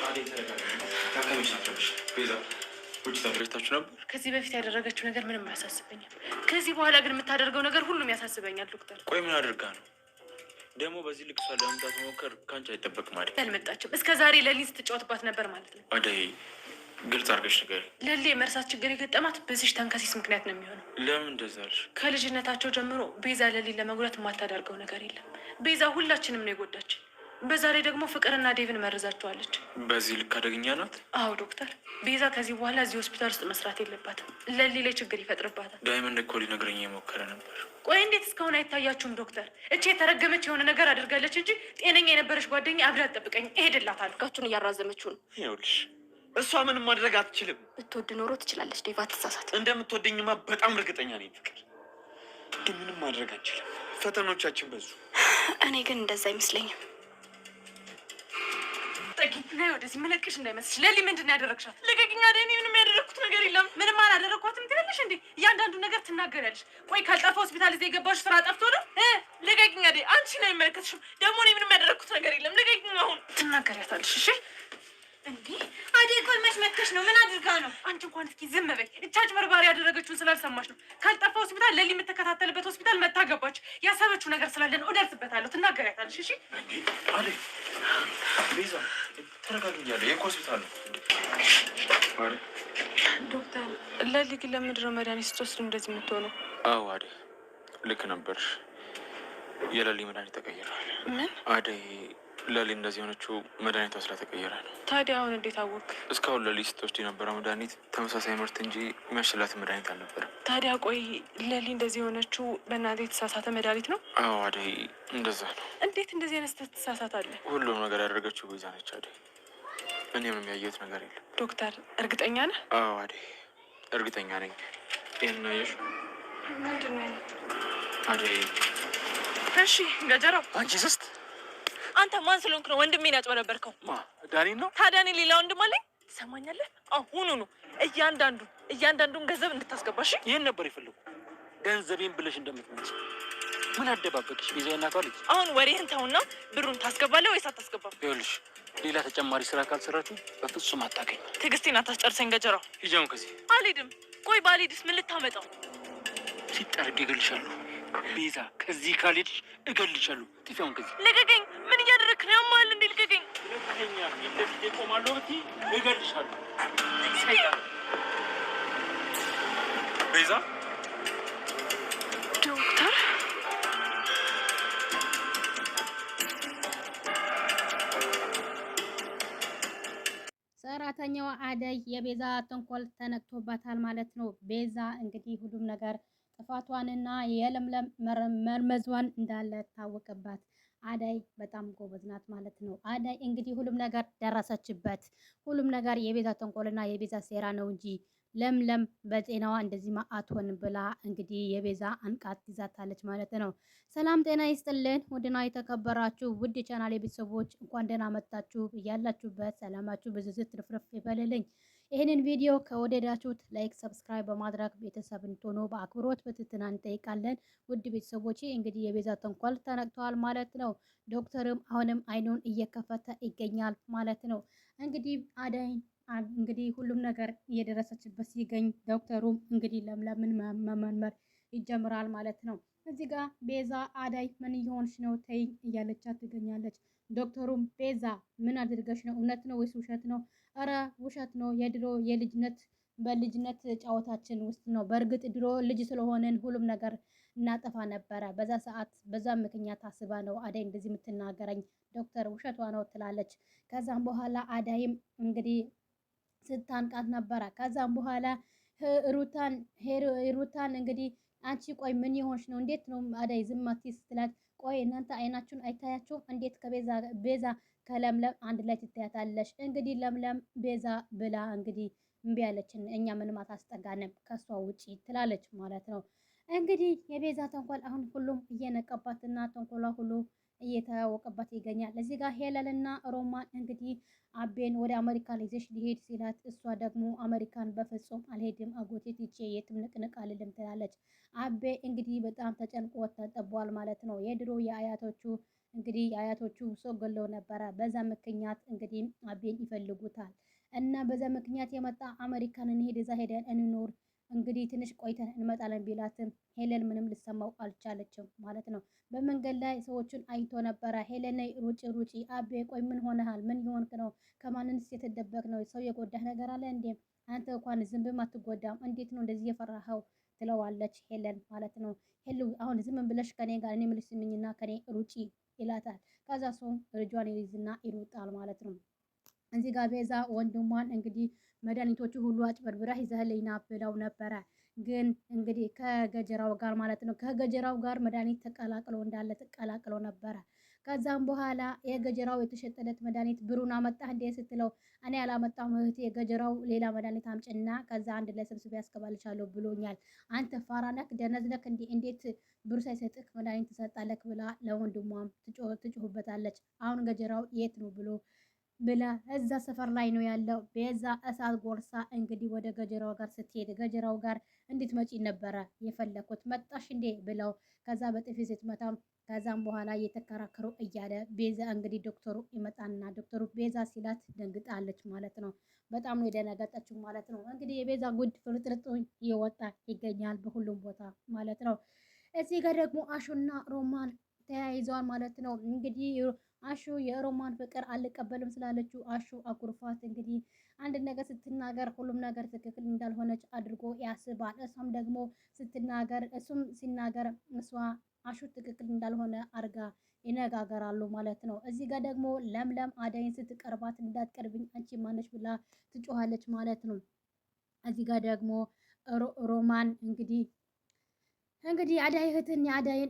አዴ ተረጋጋ። ታካሚዎች ናቸው። ቤዛ ውጭ ተደረግታችሁ ነበር። ከዚህ በፊት ያደረገችው ነገር ምንም አያሳስበኝም። ከዚህ በኋላ ግን የምታደርገው ነገር ሁሉም ያሳስበኛል ዶክተር። ቆይ ምን አድርጋ ነው ደግሞ በዚህ ልክ እሷን ለመምታት መሞከር ከአንቺ አይጠበቅም አይደል? አልመጣችም። እስከ ዛሬ ለሊት ስትጫወትባት ነበር ማለት ነው። አደይ ግልጽ አድርገሽ ንገሪ። ለሊ የመርሳት ችግር የገጠማት በዚህ ተንከሲስ ምክንያት ነው የሚሆነው። ለምን እንደዛ አልሽ? ከልጅነታቸው ጀምሮ ቤዛ ለሊን ለመጉዳት የማታደርገው ነገር የለም። ቤዛ ሁላችንም ነው የጎዳች። በዛ ላይ ደግሞ ፍቅርና ዴቭን መርዛቸዋለች። በዚህ ልክ አደገኛ ናት። አዎ ዶክተር፣ ቤዛ ከዚህ በኋላ እዚህ ሆስፒታል ውስጥ መስራት የለባትም። ለሊ ላይ ችግር ይፈጥርባታል። ዳይመንድ እኮ ሊነግረኝ የሞከረ ነበር። ቆይ እንዴት እስካሁን አይታያችሁም ዶክተር? እቺ የተረገመች የሆነ ነገር አድርጋለች እንጂ ጤነኛ የነበረች ጓደኛ አብዳ ጠብቀኝ እሄድላታለሁ። ጋቹን እያራዘመችው ነው። ይኸውልሽ እሷ ምንም ማድረግ አትችልም። ብትወድ ኖሮ ትችላለች። ዴቭ አትሳሳት። እንደምትወደኝማ በጣም እርግጠኛ ነኝ ፍቅር፣ ግን ምንም ማድረግ አንችልም። ፈተኖቻችን በዙ። እኔ ግን እንደዛ አይመስለኝም። ናይ ወደዚህ መለቅሽ እንዳይመስልሽ። ለሊ ምንድን ያደረግሻት? ልቀቂኝ። አደይ እኔ ምንም ያደረግኩት ነገር የለም። ምንም አላደረግኳትም ትላለሽ እንዴ? እያንዳንዱ ነገር ትናገሪያለሽ። ቆይ ካልጠፋ ሆስፒታል እዚህ የገባሽ ስራ ጠፍቶ ነው? ልቀቂኝ አደይ። አንቺ ነው የሚመለከትሽም። ደግሞ እኔ ምንም ያደረግኩት ነገር የለም። ልቀቂኝ። አሁን ትናገሪያታለሽ። እሺ እንዴ አደይ፣ ቆይ መች መጥተሽ ነው? ምን አድርጋ ነው? አንቺ እንኳን እስኪ ዝም በይ። እቻች በርባሪ ያደረገችውን ስላልሰማሽ ነው። ካልጠፋ ሆስፒታል ለሊ የምትከታተልበት ሆስፒታል መታ ገባች። ያሰበችው ነገር ስላለን እደርስበታለሁ። ትናገሪያታለሽ። እሺ አደይ ቤዛ ተረጋግኛለሁ። የት ሆስፒታል ነው? ዶክተር ለሊ ግን ለምንድን ነው መድኃኒት ስትወስድ እንደዚህ የምትሆነው? አዎ አደይ ልክ ነበርሽ። የለሊ መድኃኒት ተቀይሯል። ምን? አደይ ለሊ እንደዚህ የሆነችው መድኃኒቷ ስለተቀየረ ነው። ታዲያ አሁን እንዴት አወቅ? እስካሁን ለሊ ስትወስድ የነበረው መድኃኒት ተመሳሳይ ምርት እንጂ የሚያሽላት መድኃኒት አልነበረም። ታዲያ ቆይ ለሊ እንደዚህ የሆነችው በእናንተ የተሳሳተ መድኃኒት ነው? አዎ አደይ እንደዛ ነው። እንዴት እንደዚህ አይነት ስህተት ትሳሳታለህ? ሁሉም ነገር ያደረገችው ቤዛ ነች አደይ። እኔ ምንም ያየሁት ነገር የለም። ዶክተር እርግጠኛ ነህ? አዎ አደይ እርግጠኛ ነኝ። ይህን አየሽው? ምንድን ነው አደይ? እሺ ገጀራው፣ አንቺ ስስት አንተ ማን ስለሆንክ ነው ወንድሜን ያጭበረበርከው? ዳኒን ነው። ታዲያ እኔ ሌላ ወንድም አለኝ። ትሰማኛለህ? አሁኑኑ እያንዳንዱን ገንዘብ እንድታስገባሽ። ይህን ነበር የፈለጉ። ገንዘቤን ብለሽ እንደምትመጪ ምን አደባበቅሽ? ቤዛ እናቷ ልጅ። አሁን ወሬህን ተውና ብሩን ታስገባለህ ወይስ አታስገባም? ይኸውልሽ ሌላ ተጨማሪ ስራ ካልሰራችሁ በፍጹም አታገኝ። ትዕግስቴን አታስጨርሰኝ ገጀራው። ሂጂውን ከዚህ። አልሄድም። ቆይ ባልሄድስ ምን ልታመጣው? ሲጠርግ እገልሻለሁ ቤዛ። ከዚህ ካልሄድሽ እገልሻለሁ። ጥፊያውን ከዚህ። ልቀቀኝ። ምን እያደረግክ ነው? ያማል እንዴ? ልቀቀኝ። ለኛ እንደዚህ እቆማለሁ ብትይ እገልሻለሁ። ቤዛ ዶክተር ሰራተኛዋ አደይ የቤዛ ተንኮል ተነክቶባታል ማለት ነው። ቤዛ እንግዲህ ሁሉም ነገር ጥፋቷንና የለምለም መርመዟን እንዳለ ታወቀባት። አደይ በጣም ጎበዝ ናት ማለት ነው። አደይ እንግዲህ ሁሉም ነገር ደረሰችበት። ሁሉም ነገር የቤዛ ተንኮልና የቤዛ ሴራ ነው እንጂ ለምለም በጤናዋ እንደዚህ አትሆን ብላ እንግዲህ የቤዛ አንቃት ይዛታለች ማለት ነው። ሰላም ጤና ይስጥልን ውድና የተከበራችሁ ውድ ቻናል ቤተሰቦች እንኳን ደህና መጣችሁ። እያላችሁበት ሰላማችሁ ብዝዝት ትርፍርፍ ይበልልኝ። ይህንን ቪዲዮ ከወደዳችሁት ላይክ፣ ሰብስክራይብ በማድረግ ቤተሰብ እንድትሆኑ በአክብሮት በትህትና እንጠይቃለን። ውድ ቤተሰቦች እንግዲህ የቤዛ ተንኮል ተነቅተዋል ማለት ነው። ዶክተርም አሁንም አይኑን እየከፈተ ይገኛል ማለት ነው። እንግዲህ አደይን እንግዲህ ሁሉም ነገር እየደረሰችበት ሲገኝ ዶክተሩም እንግዲህ ለምለምን መመርመር ይጀምራል ማለት ነው። እዚህ ጋር ቤዛ አደይ ምን እየሆንሽ ነው ተይ እያለቻት ትገኛለች። ዶክተሩም ቤዛ ምን አድርገሽ ነው? እውነት ነው ወይስ ውሸት ነው? እረ ውሸት ነው። የድሮ በልጅነት ጨዋታችን ውስጥ ነው። በእርግጥ ድሮ ልጅ ስለሆነን ሁሉም ነገር እናጠፋ ነበረ። በዛ ሰዓት በዛ ምክንያት አስባ ነው አደይ እንደዚህ የምትናገረኝ። ዶክተር ውሸቷ ነው ትላለች። ከዛም በኋላ አደይም እንግዲህ ስታንቃት ነበረ። ከዛም በኋላ ሩታን እንግዲህ አንቺ ቆይ ምን ይሆንሽ ነው? እንዴት ነው አደይ ዝም አትይ ስትላት፣ ቆይ እናንተ አይናችሁን አይታያችሁም እንዴት ቤዛ ከለምለም አንድ ላይ ትታያታለሽ? እንግዲህ ለምለም ቤዛ ብላ እንግዲህ እምቢ አለችን። እኛ ምንም አታስጠጋንም ከሷ ውጪ ትላለች ማለት ነው። እንግዲህ የቤዛ ተንኮል አሁን ሁሉም እየነቀባትና ተንኮሏ ሁሉ እየታወቀባት ይገኛል። እዚህ ጋር ሄለልና ሮማን እንግዲህ አቤን ወደ አሜሪካን ይዘሽ ሊሄድ ሲላት፣ እሷ ደግሞ አሜሪካን በፍጹም አልሄድም አጎቴ ትቼ የትም ንቅንቅ አልልም ትላለች። አቤ እንግዲህ በጣም ተጨንቆ ተጠቧል ማለት ነው። የድሮ የአያቶቹ እንግዲህ አያቶቹ ሰው ገለው ነበረ። በዛ ምክንያት እንግዲህ አቤን ይፈልጉታል እና በዛ ምክንያት የመጣ አሜሪካን እንሄድ፣ እዛ ሄደን እንኖር፣ እንግዲህ ትንሽ ቆይተን እንመጣለን ቢላትም ሄለን ምንም ልሰማው አልቻለችም ማለት ነው። በመንገድ ላይ ሰዎችን አይቶ ነበረ። ሄለን ሩጪ ሩጪ፣ አቤ ቆይ ምን ሆነሃል? ምን ይሆንክ ነው? ከማንንስ የተደበቅ ነው? ሰው የጎዳህ ነገር አለ እንዴ? አንተ እንኳን ዝንብም አትጎዳም፣ እንዴት ነው እንደዚህ የፈራኸው? ትለዋለች ሄለን ማለት ነው። ሄሉ አሁን ዝም ብለሽ ከኔ ጋር እኔ የምልሽ ስሚኝና ከኔ ሩጪ ይላታል። ከዛ ሰው ልጇን ይይዝና ይሮጣል ማለት ነው። እዚህ ጋር ቤዛ ወንድሟን እንግዲህ መድኃኒቶቹ ሁሉ አጭበርብረህ ይዘህልኝ ና ብለው ነበረ። ግን እንግዲህ ከገጀራው ጋር ማለት ነው ከገጀራው ጋር መድኃኒት ተቀላቅሎ ነበረ። ከዛም በኋላ የገጀራው የተሸጠለት መድኃኒት ብሩን አመጣህ እንዴ ስትለው እኔ ያላመጣም እህቴ የገጀራው ሌላ መድኃኒት አምጭና ከዛ አንድ ላይ ሰብስቤ ያስገባልሻለሁ ብሎኛል። አንተ ፋራነክ ደነዝነክ እንዴት ብር ሳይሰጥህ መድኃኒት ትሰጣለህ? ብላ ለወንድሟም ትጮህበታለች። አሁን ገጀራው የት ነው ብላ እዛ ሰፈር ላይ ነው ያለው። ቤዛ እሳት ጎርሳ እንግዲህ ወደ ገጀራው ጋር ስትሄድ ገጀራው ጋር እንድትመጪ ነበረ የፈለኩት መጣሽ እንዴ ብለው ከዛ በጥፊ ስትመታም ከዛም በኋላ እየተከራከሩ እያለ ቤዛ እንግዲህ ዶክተሩ ይመጣና ዶክተሩ ቤዛ ሲላት ደንግጣለች ማለት ነው። በጣም ነው የደነገጠችው ማለት ነው። እንግዲህ የቤዛ ጉድ ፍርጥርጥ እየወጣ ይገኛል በሁሉም ቦታ ማለት ነው። እዚህ ጋር ደግሞ አሹና ሮማን ተያይዘዋል ማለት ነው። እንግዲህ አሹ የሮማን ፍቅር አልቀበልም ስላለችው አሹ አኩርፋት እንግዲህ አንድ ነገር ስትናገር ሁሉም ነገር ትክክል እንዳልሆነች አድርጎ ያስባል። እሷም ደግሞ ስትናገር እሱም ሲናገር እሷ አሹ ትክክል እንዳልሆነ አርጋ ይነጋገራሉ ማለት ነው። እዚህ ጋር ደግሞ ለምለም አዳይን ስትቀርባት እንዳትቀርብኝ አንቺ ማነች ብላ ትጮሃለች ማለት ነው። እዚህ ጋር ደግሞ ሮማን እንግዲህ አዳይ እህትን የአዳይን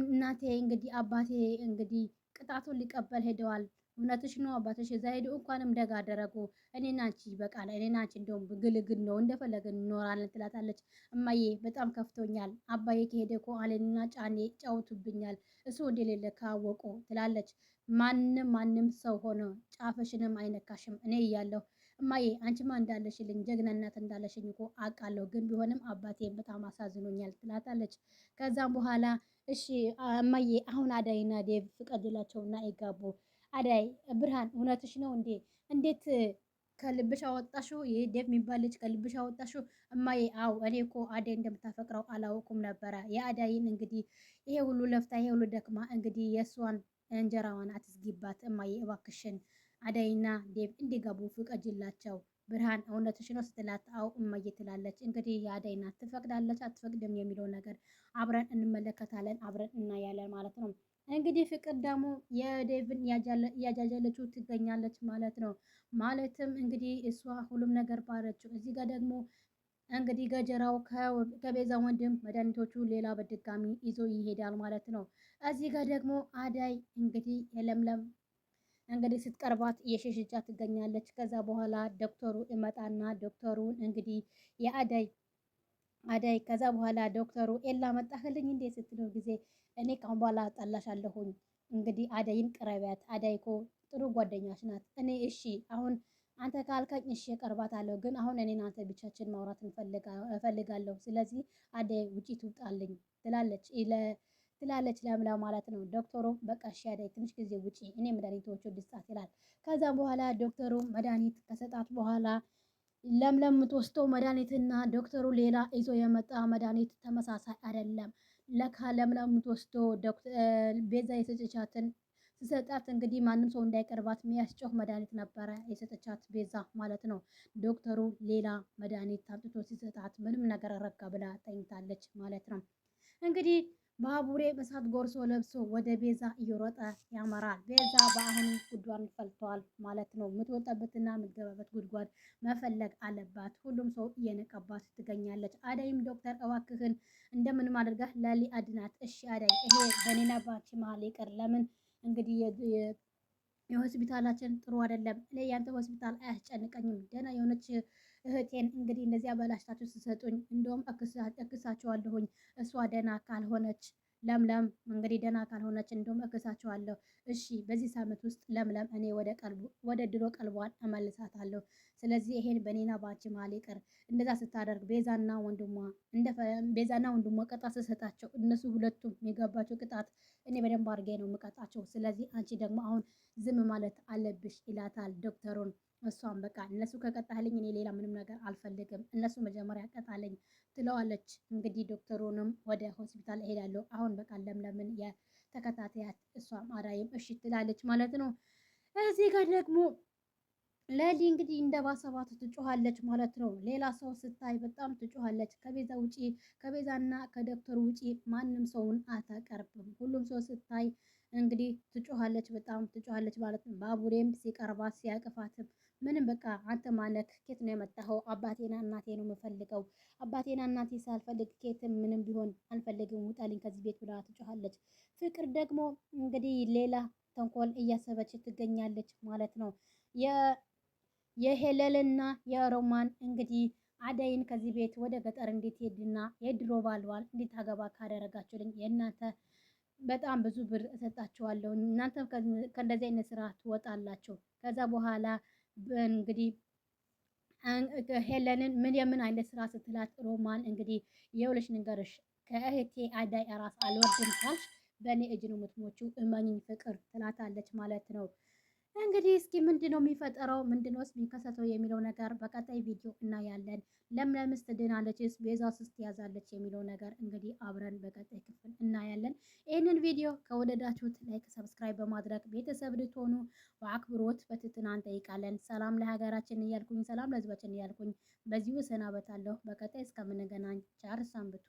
እናቴ እንግዲህ አባቴ እንግዲህ ቅጣቱን ሊቀበል ሄደዋል። እውነትሽ ነው አባትሽ እዛ ሄዱ እንኳንም ደግ አደረጉ። እኔና አንቺ በቃል እኔና አንቺ እንደውም ግልግል ነው እንደፈለግን እንኖራለን ትላታለች። እማዬ በጣም ከፍቶኛል። አባዬ ከሄደ እኮ አለንና ጫኔ ጫውቱብኛል እሱ እንደሌለ ካወቁ ትላለች። ማንም ሰው ሆነ ጫፍሽንም አይነካሽም እኔ እያለሁ እማዬ አንቺማ እንዳለሽልኝ ጀግናነት እንዳለሽኝ እኮ አውቃለሁ። ግን ቢሆንም አባቴ በጣም አሳዝኖኛል ትላታለች። ከዛም በኋላ እሺ እማዬ አሁን አዳይና ዴቭ ፍቀድላቸውና ይጋቡ። አዳይ ብርሃን እውነትሽ ነው እንዴ? እንዴት ከልብሽ አወጣሽው? ይሄ ዴቭ የሚባል ልጅ ከልብሽ አወጣሽው? እማዬ አው እኔ እኮ አዳይ እንደምታፈቅረው አላውኩም ነበረ። የአዳይን እንግዲህ ይሄ ሁሉ ለፍታ ይሄ ሁሉ ደክማ እንግዲህ የእሷን እንጀራዋን አትዝጊባት እማዬ እባክሽን አዳይና ዴቭ እንዲገቡ ፍቀጅላቸው። ብርሃን እውነትሽ ነው ስትላት አው እማዬ ትላለች። እንግዲህ የአዳይ ናት ትፈቅዳለች አትፈቅድም የሚለው ነገር አብረን እንመለከታለን፣ አብረን እናያለን ማለት ነው። እንግዲህ ፍቅር ደግሞ የዴቭን እያጃጀለችው ትገኛለች ማለት ነው። ማለትም እንግዲህ እሷ ሁሉም ነገር ባለችው። እዚህ ጋር ደግሞ እንግዲህ ገጀራው ከቤዛ ወንድም መድኃኒቶቹ ሌላ በድጋሚ ይዞ ይሄዳል ማለት ነው። እዚህ ጋር ደግሞ አዳይ እንግዲህ የለምለም እንግዲህ ስትቀርባት እየሸሸቻ ትገኛለች። ከዛ በኋላ ዶክተሩ ይመጣና ዶክተሩን እንግዲህ አዳይ ከዛ በኋላ ዶክተሩ ኤላ መጣህልኝ እንዴ ስትለው ጊዜ እኔ ካሁን በኋላ አጣላሻለሁኝ እንግዲህ አዳይን ቅረቢያት፣ አዳይ እኮ ጥሩ ጓደኛሽ ናት። እኔ እሺ አሁን አንተ ካልከኝ እሺ እቀርባታለሁ፣ ግን አሁን እኔን አንተ ብቻችን ማውራት እፈልጋለሁ። ስለዚህ አዳይ ውጪ ትውጣልኝ ትላለች ለምለም ማለት ነው። ዶክተሩ በቃ እሺ አዳይ ትንሽ ጊዜ ውጪ እኔ መድኃኒቶቹ ልስጣት ይላል። ከዛ በኋላ ዶክተሩ መድኃኒት ከሰጣት በኋላ ለምለም የምትወስደው መድኃኒትና ዶክተሩ ሌላ ይዞ የመጣ መድኃኒት ተመሳሳይ አይደለም። ለካ ለምለም የምትወስደው ቤዛ የሰጠቻትን ሲሰጣት እንግዲህ ማንም ሰው እንዳይቀርባት የሚያስጮህ መድኃኒት ነበረ የሰጠቻት ቤዛ ማለት ነው። ዶክተሩ ሌላ መድኃኒት አምጥቶ ሲሰጣት ምንም ነገር ረጋ ብላ ተኝታለች ማለት ነው። እንግዲህ ባቡሬ እሳት ጎርሶ ለብሶ ወደ ቤዛ እየሮጠ ያመራል። ቤዛ በአሁኑ ጉድጓድ ፈልቷል ማለት ነው። የምትወጣበትና የምትገባበት ጉድጓድ መፈለግ አለባት። ሁሉም ሰው እየነቀባት ትገኛለች። አዳይም ዶክተር እባክህን እንደምንም አድርገህ ለሊ አድናት። እሺ አዳይ ይሄ በኔና ባንቺ መሀል ይቅር። ለምን እንግዲህ የሆስፒታላችን ጥሩ አይደለም። እኔ ያንተ ሆስፒታል አያስጨንቀኝም። ደህና የሆነች እህቴን እንግዲህ እንደዚህ አበላሽታችሁ ስትሰጡኝ እንደውም እክሳቸዋለሁኝ። እሷ ደህና ካልሆነች ለምለም እንግዲህ ደህና ካልሆነች እንደውም እክሳቸዋለሁ። እሺ በዚህ ሳምንት ውስጥ ለምለም እኔ ወደ ድሮ ቀልቧን እመልሳታለሁ። ስለዚህ ይሄን በኔና ባንቺ መሀል ይቅር። እንደዛ ስታደርግ ቤዛና ወንድሟ ቅጣት ስሰጣቸው እነሱ ሁለቱም የሚገባቸው ቅጣት እኔ በደንብ አድርጌ ነው የምቀጣቸው። ስለዚህ አንቺ ደግሞ አሁን ዝም ማለት አለብሽ ይላታል ዶክተሩን። እሷም በቃ እነሱ ከቀጣልኝ እኔ ሌላ ምንም ነገር አልፈልግም፣ እነሱ መጀመሪያ ቀጣለኝ ትለዋለች። እንግዲህ ዶክተሩንም ወደ ሆስፒታል እሄዳለሁ አሁን በቃ ለምለምን የተከታተያት፣ እሷም አዳይም እሺ ትላለች ማለት ነው። እዚህ ጋር ደግሞ ለሊ እንግዲህ እንደ ባሰባት ትጮኻለች ማለት ነው። ሌላ ሰው ስታይ በጣም ትጮኻለች። ከቤዛ ውጪ ከቤዛና ከዶክተሩ ውጪ ማንም ሰውን አታቀርብም። ሁሉም ሰው ስታይ እንግዲህ ትጮኻለች፣ በጣም ትጮኻለች ማለት ነው። ባቡሬም ሲቀርባት ሲያቅፋትም ምንም በቃ አንተ ማነክ? ኬት ነው የመጣኸው? አባቴና እናቴ ነው የምፈልገው። አባቴና እናቴ ሳልፈልግ ኬትም ምንም ቢሆን አልፈልግም፣ ውጣልኝ ከዚህ ቤት ብላ ትጮኻለች። ፍቅር ደግሞ እንግዲህ ሌላ ተንኮል እያሰበች ትገኛለች ማለት ነው። የሄለልና የሮማን እንግዲህ አደይን ከዚህ ቤት ወደ ገጠር እንድትሄድና የድሮ ባልዋል እንድታገባ ካደረጋችሁልኝ የእናንተ በጣም ብዙ ብር እሰጣችኋለሁ። እናንተም ከእንደዚህ አይነት ስራ ትወጣላችሁ። ከዛ በኋላ እንግዲህ ሄለንን የምን አይነት ስራ ስትላት ሮማን እንግዲህ የውልሽ ንገርሽ ከእህቴ አዳይ ራስ አልወርድም ካልሽ በእኔ እጅ ነው የምትሞቺው፣ እመኝኝ ፍቅር ትላታለች ማለት ነው። እንግዲህ እስኪ ምንድነው የሚፈጠረው፣ ምንድነውስ የሚከሰተው የሚለው ነገር በቀጣይ ቪዲዮ እናያለን። ለምለምስ ትድናለችስ፣ ቤዛስ ትያዛለች የሚለው ነገር እንግዲህ አብረን በቀጣይ ክፍል እናያለን። ይህንን ቪዲዮ ከወደዳችሁት ላይክ፣ ሰብስክራይብ በማድረግ ቤተሰብ ልትሆኑ በአክብሮት በትህትና እንጠይቃለን። ሰላም ለሀገራችን እያልኩኝ ሰላም ለሕዝባችን እያልኩኝ በዚሁ እሰናበታለሁ። በቀጣይ እስከምንገናኝ ቸር ሰንብቱ።